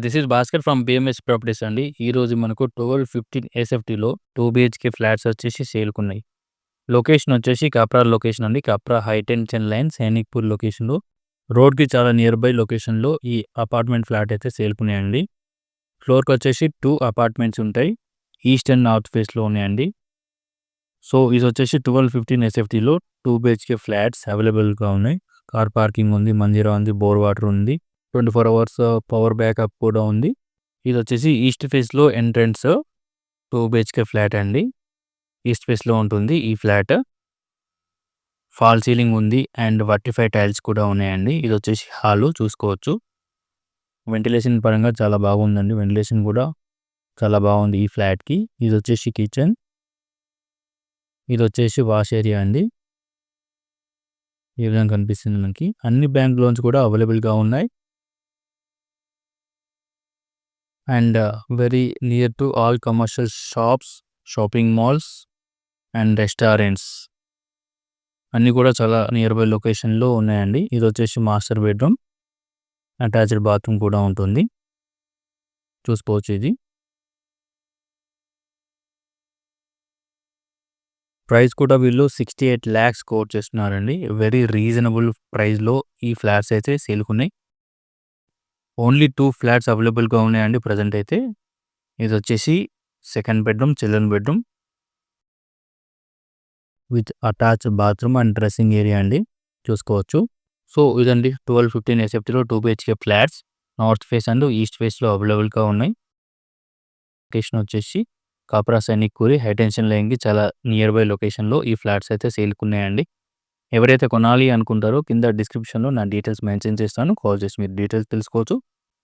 This is Bhaskar from BMS properties అండి. ఈరోజు మనకు 1215 ఎస్ఎఫ్టీలో 2 బిహెచ్కే ఫ్లాట్స్ వచ్చేసి సేల్కున్నాయి. లొకేషన్ వచ్చేసి కాప్రా లొకేషన్ అండి. Kapra high tension line Sainikpuri లొకేషన్లో రోడ్కి చాలా నియర్ బై లొకేషన్లో ఈ అపార్ట్మెంట్ ఫ్లాట్ అయితే సేల్కున్నాయండి. ఫ్లోర్కి వచ్చేసి 2 అపార్ట్మెంట్స్ ఉంటాయి. ఈస్ట్ అండ్ నార్త్ ఫేస్లో ఉన్నాయండి. సో ఇది వచ్చేసి 1215 ఎస్ఎఫ్టీలో 2 బిహెచ్కే ఫ్లాట్స్ అవైలబుల్గా ఉన్నాయి. కార్ పార్కింగ్ ఉంది, మందిరా ఉంది, బోర్ వాటర్ ఉంది, 24 అవర్స్ పవర్ బ్యాకప్ కూడా ఉంది. ఇది వచ్చేసి ఈస్ట్ ఫేస్లో ఎంట్రన్స్ 2 బిహెచ్కే ఫ్లాట్ అండి. ఈస్ట్ ఫేస్లో ఉంటుంది ఈ ఫ్లాట్. ఫాల్ సీలింగ్ ఉంది అండ్ వర్టిఫై టైల్స్ కూడా ఉన్నాయండి. ఇది వచ్చేసి హాలు చూసుకోవచ్చు. వెంటిలేషన్ పరంగా చాలా బాగుందండి. వెంటిలేషన్ కూడా చాలా బాగుంది ఈ ఫ్లాట్కి. ఇది వచ్చేసి కిచెన్, ఇది వచ్చేసి వాష్ ఏరియా అండి. ఈ విధంగా కనిపిస్తుంది మనకి. అన్ని బ్యాంక్ లోన్స్ కూడా అవైలబుల్గా ఉన్నాయి and very near to all commercial shops, shopping malls and restaurants అన్నీ కూడా చాలా నియర్ బై లొకేషన్లో ఉన్నాయండి. ఇది వచ్చేసి మాస్టర్ బెడ్రూమ్, అటాచ్డ్ బాత్రూమ్ కూడా ఉంటుంది, చూసుకోవచ్చు. ఇది ప్రైస్ కూడా వీళ్ళు 68 lakhs కోట్ చేస్తున్నారండి. వెరీ రీజనబుల్ ప్రైస్లో ఈ ఫ్లాట్స్ అయితే సేల్కున్నాయి. ఓన్లీ 2 ఫ్లాట్స్ అవైలబుల్గా ఉన్నాయండి ప్రజెంట్ అయితే. ఇది వచ్చేసి second bedroom, children bedroom with attached bathroom and dressing area అండి, చూసుకోవచ్చు. సో ఇదండి 1215 ఎస్ఎఫ్టీలో 2 BHK flats north face and east ఫేస్లో అవైలబుల్గా ఉన్నాయి. లొకేషన్ వచ్చేసి కాప్రా సైనిక్పూరి హై టెన్షన్ లైన్కి చాలా నియర్ బై లొకేషన్లో ఈ ఫ్లాట్స్ అయితే సేల్కున్నాయండి. ఎవరైతే కొనాలి అనుకుంటారో కింద డిస్క్రిప్షన్లో నా డీటెయిల్స్ మెన్షన్ చేస్తాను. కాల్ చేసి మీరు డీటెయిల్స్ తెలుసుకోవచ్చు.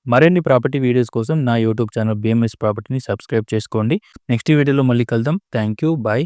మరిన్ని ప్రాపర్టీ వీడియోస్ కోసం నా యూట్యూబ్ ఛానల్ బిఎంఎస్ ప్రాపర్టీని సబ్స్క్రైబ్ చేసుకోండి. నెక్స్ట్ వీడియోలో మళ్ళీ కలుద్దాం. Thank you, bye.